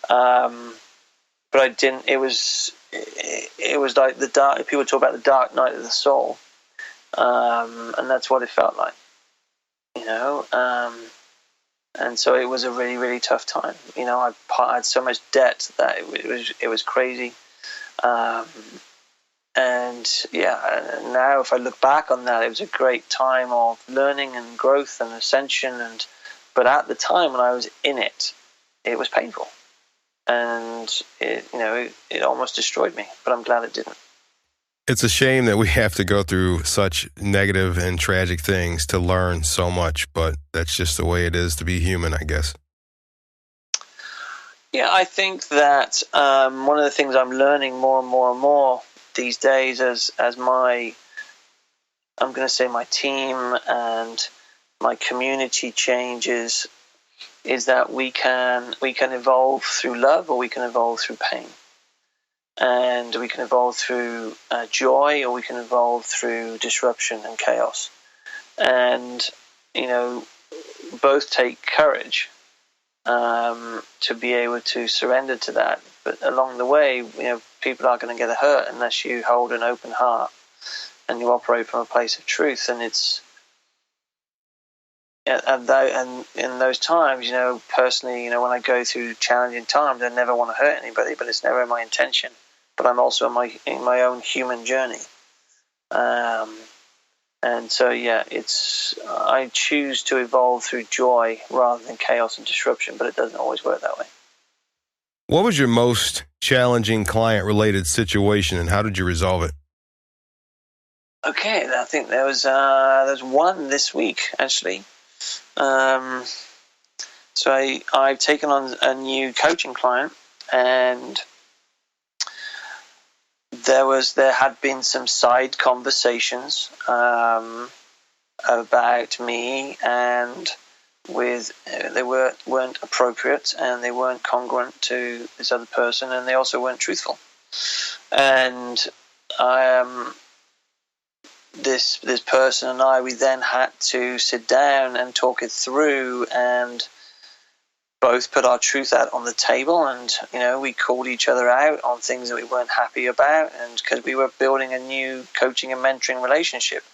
But I didn't. It was like the dark. People talk about the dark night of the soul, and that's what it felt like, And so it was a really, really tough time. I had so much debt that it was crazy. And now if I look back on that, it was a great time of learning and growth and ascension. But at the time when I was in it, it was painful, and it almost destroyed me. But I'm glad it didn't. It's a shame that we have to go through such negative and tragic things to learn so much, but that's just the way it is to be human, I guess. Yeah, I think that one of the things I'm learning more and more and more these days, as my team and my community changes, is that we can evolve through love, or we can evolve through pain, and we can evolve through joy, or we can evolve through disruption and chaos. And both take courage to be able to surrender to that. But along the way, people are going to get hurt unless you hold an open heart and you operate from a place of truth. And and in those times, personally, when I go through challenging times, I never want to hurt anybody, but it's never my intention. But I'm also in my own human journey. And so, I choose to evolve through joy rather than chaos and disruption, but it doesn't always work that way. What was your most challenging client-related situation, and how did you resolve it? Okay, I think there's one this week, actually. So I've taken on a new coaching client, and there had been some side conversations about me, and they weren't appropriate, and they weren't congruent to this other person, and they also weren't truthful. And this person and I, we then had to sit down and talk it through, and both put our truth out on the table, and we called each other out on things that we weren't happy about, and because we were building a new coaching and mentoring relationship,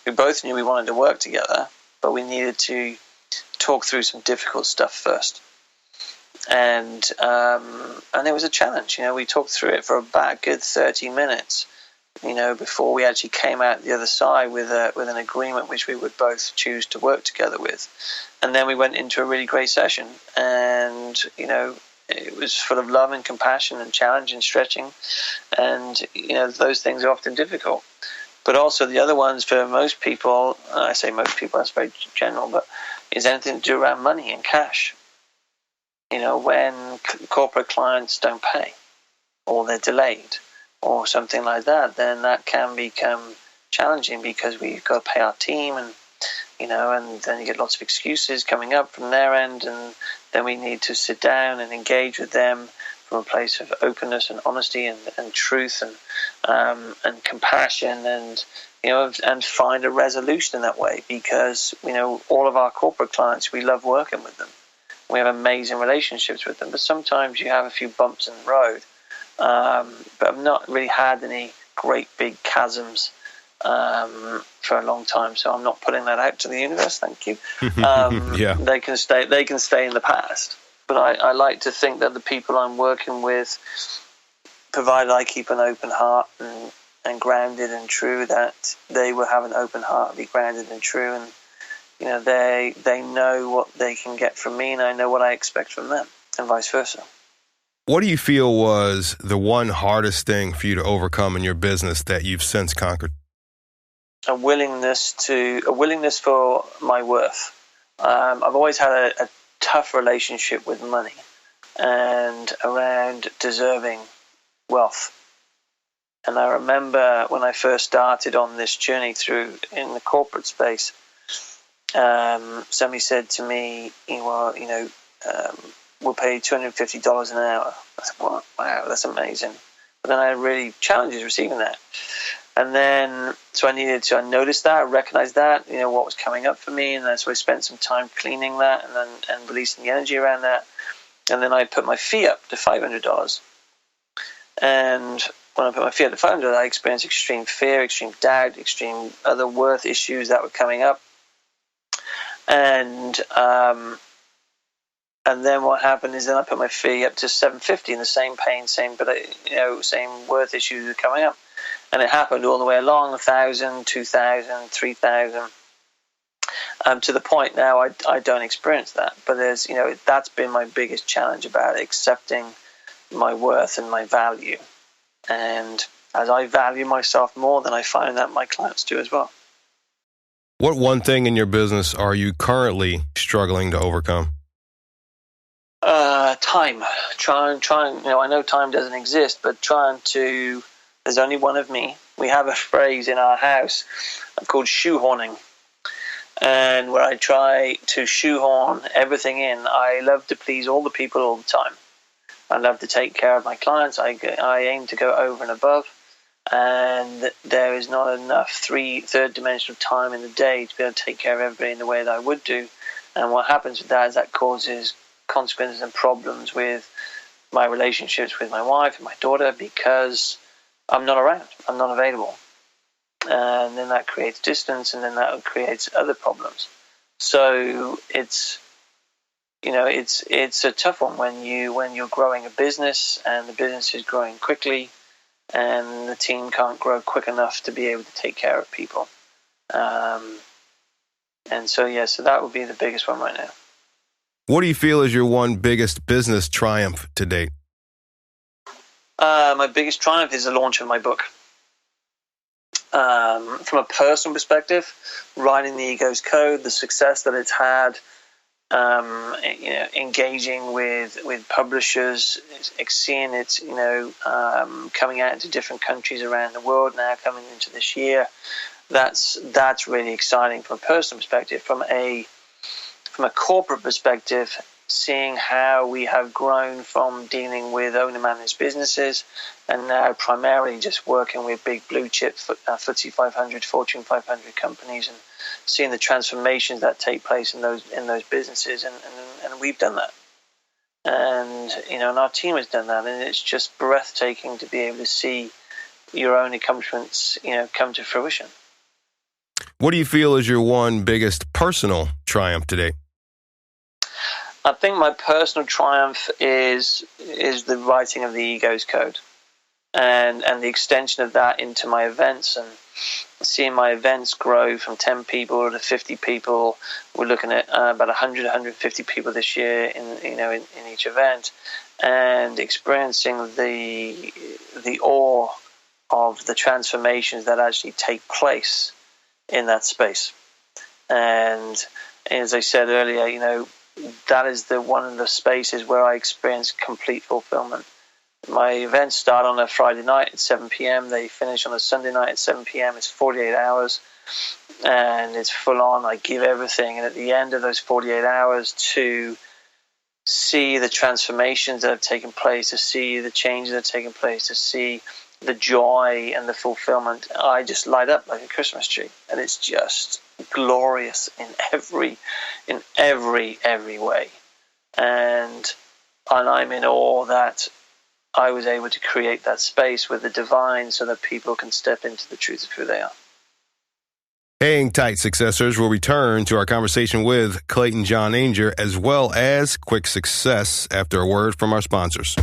we both knew we wanted to work together, but we needed to talk through some difficult stuff first. it was a challenge. We talked through it for about a good 30 minutes, before we actually came out the other side with an agreement which we would both choose to work together with. And then we went into a really great session, and it was full of love and compassion and challenge and stretching, and those things are often difficult. But also the other ones for most people, I say most people, that's very general, but is anything to do around money and cash. When corporate clients don't pay, or they're delayed, or something like that, then that can become challenging because we've got to pay our team, and then you get lots of excuses coming up from their end, and then we need to sit down and engage with them from a place of openness and honesty and truth and compassion, and find a resolution in that way, because all of our corporate clients, we love working with them. We have amazing relationships with them, but sometimes you have a few bumps in the road. But I've not really had any great big chasms for a long time, so I'm not putting that out to the universe. Thank you. Yeah. They can stay in the past. But I like to think that the people I'm working with, provided I keep an open heart and grounded and true, that they will have an open heart, be grounded and true, and they know what they can get from me, and I know what I expect from them, and vice versa. What do you feel was the one hardest thing for you to overcome in your business that you've since conquered? A willingness for my worth. I've always had a tough relationship with money and around deserving wealth. And I remember when I first started on this journey through in the corporate space, somebody said to me, we'll pay $250 an hour. I said, wow, that's amazing. But then I had really challenges receiving that. And then, so I noticed that, I recognized that, what was coming up for me. And then, so I spent some time cleaning that and releasing the energy around that. And then I put my fee up to $500. And when I put my fee up to $500, I experienced extreme fear, extreme doubt, extreme other worth issues that were coming up. And then what happened is then I put my fee up to $750, and the same pain, same worth issues were coming up. And it happened all the way along, 1,000, 2,000, 3,000, to the point now I don't experience that. But there's, that's been my biggest challenge about accepting my worth and my value. And as I value myself more, then I find that my clients do as well. What one thing in your business are you currently struggling to overcome? Time. Trying. I know time doesn't exist, but there's only one of me. We have a phrase in our house called shoehorning, and where I try to shoehorn everything in. I love to please all the people all the time. I love to take care of my clients. I aim to go over and above, and there is not enough third dimensional time in the day to be able to take care of everybody in the way that I would do. And what happens with that is that causes consequences and problems with my relationships with my wife and my daughter, because I'm not around, I'm not available, and then that creates distance, and then that creates other problems. So it's a tough one when you're growing a business and the business is growing quickly, and the team can't grow quick enough to be able to take care of people. So that would be the biggest one right now. What do you feel is your one biggest business triumph to date? My biggest triumph is the launch of my book. From a personal perspective, writing the Ego's Code, the success that it's had, engaging with publishers, seeing it, coming out into different countries around the world now, coming into this year. That's really exciting from a personal perspective. From a corporate perspective, seeing how we have grown from dealing with owner-managed businesses and now primarily just working with big blue-chip FTSE 500, Fortune 500 companies, and seeing the transformations that take place in those businesses, and we've done that, and our team has done that, and it's just breathtaking to be able to see your own accomplishments, come to fruition. What do you feel is your one biggest personal triumph today? I think my personal triumph is the writing of the Ego's Code, and the extension of that into my events, and seeing my events grow from 10 people to 50 people. We're looking at about 100, 150 people this year in each event, and experiencing the awe of the transformations that actually take place in that space. And as I said earlier, that is one of the spaces where I experience complete fulfillment. My events start on a Friday night at 7 p.m. They finish on a Sunday night at 7 p.m. It's 48 hours, and it's full on. I give everything, and at the end of those 48 hours, to see the transformations that have taken place, to see the changes that have taken place, to see the joy and the fulfillment, I just light up like a Christmas tree, and it's just glorious in every way, and I'm in awe that I was able to create that space with the divine so that people can step into the truth of who they are. Hang tight, successors. We'll return to our conversation with Clayton John Ainger, as well as quick success after a word from our sponsors.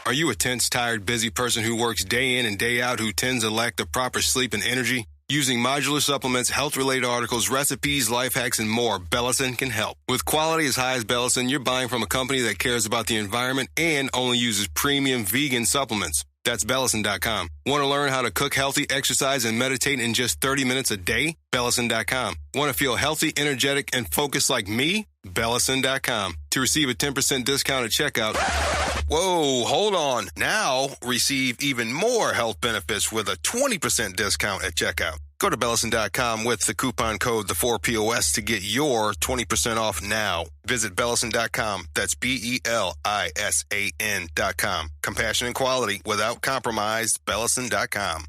Are you a tense, tired, busy person who works day in and day out, who tends to lack the proper sleep and energy? Using modular supplements, health-related articles, recipes, life hacks, and more, Bellison can help. With quality as high as Bellison, you're buying from a company that cares about the environment and only uses premium vegan supplements. That's Bellison.com. Want to learn how to cook healthy, exercise, and meditate in just 30 minutes a day? Bellison.com. Want to feel healthy, energetic, and focused like me? Bellison.com. To receive a 10% discount at checkout. Whoa, hold on. Now receive even more health benefits with a 20% discount at checkout. Go to Bellison.com with the coupon code the4POS to get your 20% off now. Visit Bellison.com. That's BELISAN.com. Compassion and quality without compromise. Bellison.com.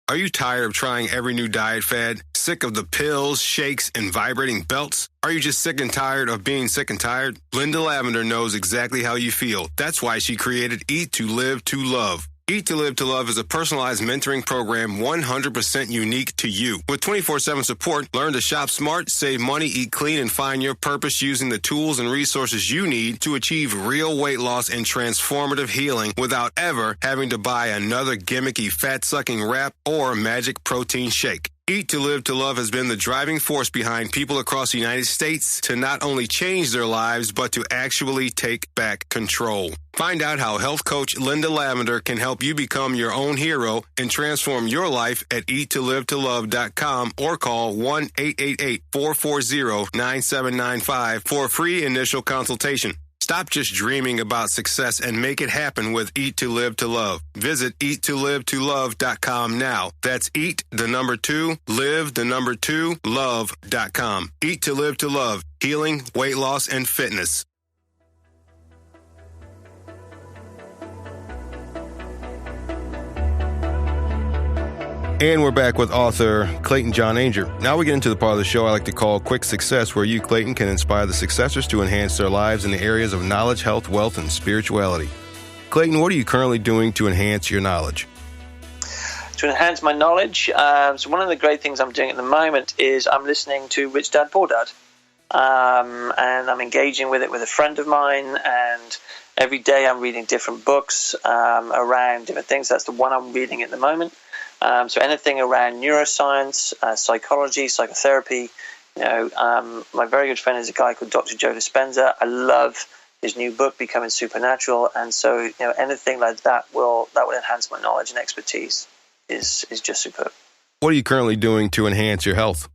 Are you tired of trying every new diet fad? Sick of the pills, shakes, and vibrating belts? Are you just sick and tired of being sick and tired? Linda Lavender knows exactly how you feel. That's why she created Eat to Live to Love. Eat to Live to Love is a personalized mentoring program 100% unique to you. With 24/7 support, learn to shop smart, save money, eat clean, and find your purpose using the tools and resources you need to achieve real weight loss and transformative healing without ever having to buy another gimmicky fat-sucking wrap or magic protein shake. Eat to Live to Love has been the driving force behind people across the United States to not only change their lives, but to actually take back control. Find out how health coach Linda Lavender can help you become your own hero and transform your life at eattolivetolove.com or call 1-888-440-9795 for a free initial consultation. Stop just dreaming about success and make it happen with Eat to Live to Love. Visit eattolivetolove.com now. That's eat, the number 2, live, the number 2, love.com. Eat to Live to Love. Healing, weight loss, and fitness. And we're back with author Clayton John Ainger. Now we get into the part of the show I like to call Quick Success, where you, Clayton, can inspire the successors to enhance their lives in the areas of knowledge, health, wealth, and spirituality. Clayton, what are you currently doing to enhance your knowledge? To enhance my knowledge, so one of the great things I'm doing at the moment is I'm listening to Rich Dad Poor Dad. And I'm engaging with it with a friend of mine, and every day I'm reading different books around different things. That's the one I'm reading at the moment. So anything around neuroscience, psychology, psychotherapy. My very good friend is a guy called Dr. Joe Dispenza. I love his new book, Becoming Supernatural, and so anything like that will enhance my knowledge and expertise is just superb. What are you currently doing to enhance your health?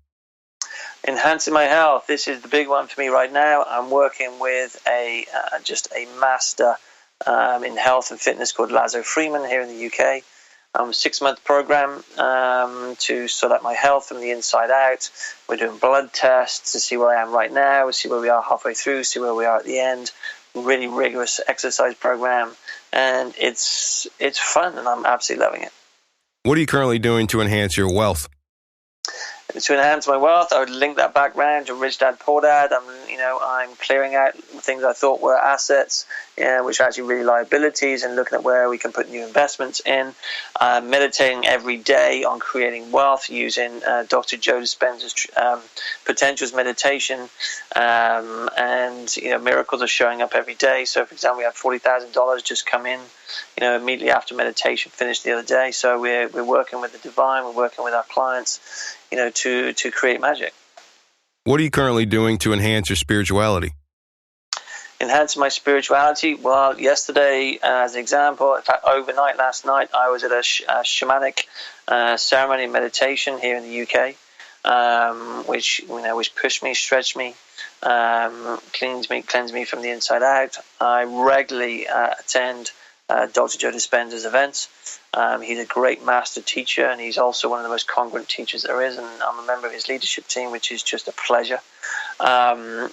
Enhancing my health. This is the big one for me right now. I'm working with a master in health and fitness called Lazo Freeman here in the UK. A 6-month program to sort out my health from the inside out. We're doing blood tests to see where I am right now, see where we are halfway through, see where we are at the end. Really rigorous exercise program, and it's fun, and I'm absolutely loving it. What are you currently doing to enhance your wealth? To enhance my wealth, I would link that back round to Rich Dad Poor Dad. I'm I'm clearing out things I thought were assets, which are actually really liabilities, and looking at where we can put new investments in. Meditating every day on creating wealth using Dr. Joe Dispenza's Potentials meditation, and miracles are showing up every day. So, for example, we have $40,000 just come in, immediately after meditation finished the other day. So we're working with the divine, we're working with our clients, to create magic. What are you currently doing to enhance your spirituality? Enhance my spirituality? Well, yesterday, as an example, in fact, overnight, last night, I was at a shamanic ceremony meditation here in the UK, which pushed me, stretched me, cleansed me from the inside out. I regularly attend Dr. Joe Dispenza's events. He's a great master teacher, and he's also one of the most congruent teachers there is, and I'm a member of his leadership team, which is just a pleasure. I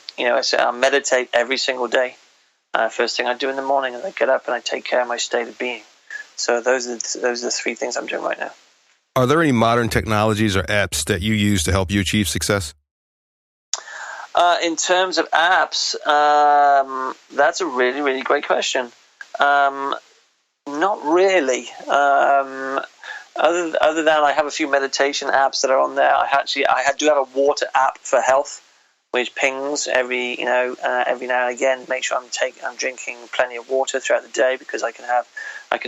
meditate every single day. First thing I do in the morning, and I get up and I take care of my state of being. So those are the three things I'm doing right now. Are there any modern technologies or apps that you use to help you achieve success? In terms of apps, that's a really, really great question. Not really. Other than I have a few meditation apps that are on there. I do have a water app for health, which pings every now and again. Make sure I'm drinking plenty of water throughout the day, because I can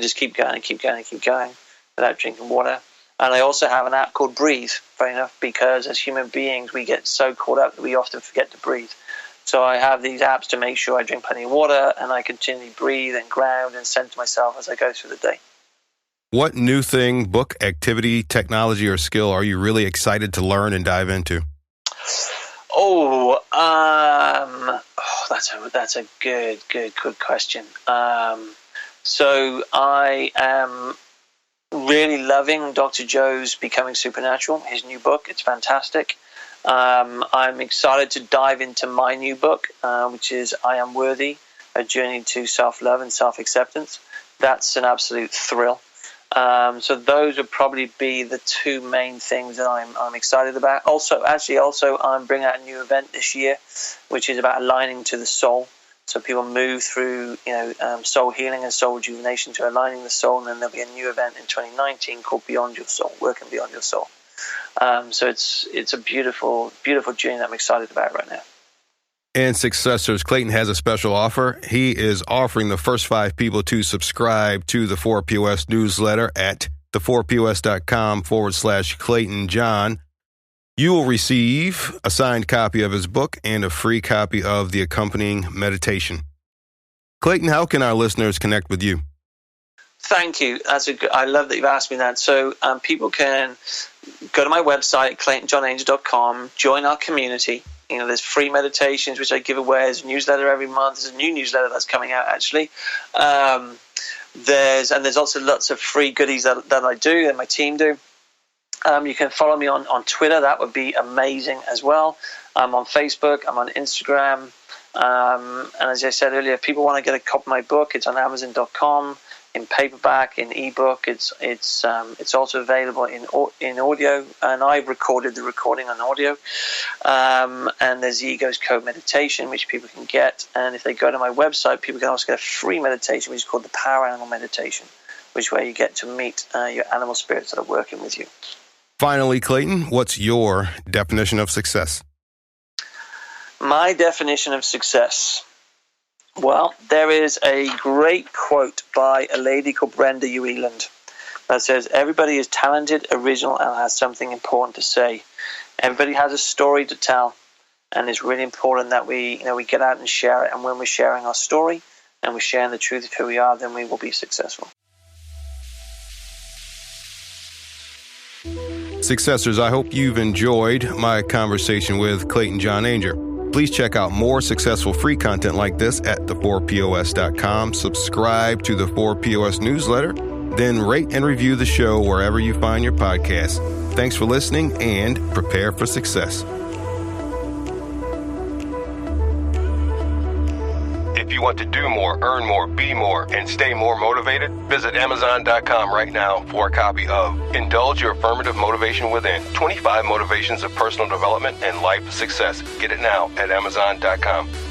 just keep going without drinking water. And I also have an app called Breathe, funny enough, because as human beings we get so caught up that we often forget to breathe. So I have these apps to make sure I drink plenty of water, and I continually breathe and ground and center myself as I go through the day. What new thing, book, activity, technology, or skill are you really excited to learn and dive into? That's a good question. So I am really loving Dr. Joe's Becoming Supernatural, his new book. It's fantastic. I'm excited to dive into my new book, which is I Am Worthy, A Journey to Self-Love and Self-Acceptance. That's an absolute thrill. So those would probably be the two main things that I'm excited about. Also, I'm bringing out a new event this year, which is about aligning to the soul. So people move through, soul healing and soul rejuvenation to aligning the soul, and then there'll be a new event in 2019 called Beyond Your Soul, Working Beyond Your Soul. So it's a beautiful, beautiful journey that I'm excited about right now. And Successors, Clayton has a special offer. He is offering the first 5 people to subscribe to the 4POS newsletter at the4pos.com/Clayton John. You will receive a signed copy of his book and a free copy of the accompanying meditation. Clayton, how can our listeners connect with you? Thank you. I love that you've asked me that. So people can go to my website, ClaytonJohnAinger.com, join our community. There's free meditations, which I give away. There's a newsletter every month. There's a new newsletter that's coming out, actually. There's also lots of free goodies that I do and my team do. You can follow me on Twitter. That would be amazing as well. I'm on Facebook. I'm on Instagram. And as I said earlier, if people want to get a copy of my book, it's on Amazon.com. In paperback, in ebook, it's also available in audio, and I've recorded the recording on audio. And there's the Ego's Code meditation, which people can get. And if they go to my website, people can also get a free meditation, which is called the Power Animal Meditation, which is where you get to meet your animal spirits that are working with you. Finally, Clayton, what's your definition of success? My definition of success. Well, there is a great quote by a lady called Brenda Ueland that says, everybody is talented, original, and has something important to say. Everybody has a story to tell, and it's really important that we get out and share it. And when we're sharing our story and we're sharing the truth of who we are, then we will be successful. Successors, I hope you've enjoyed my conversation with Clayton John Ainger. Please check out more successful free content like this at the4pos.com. Subscribe to the 4POS newsletter, then rate and review the show wherever you find your podcast. Thanks for listening, and prepare for success. If If you want to do more, earn more, be more, and stay more motivated, visit Amazon.com right now for a copy of Indulge Your Affirmative Motivation Within, 25 Motivations of Personal Development and Life Success. Get it now at Amazon.com.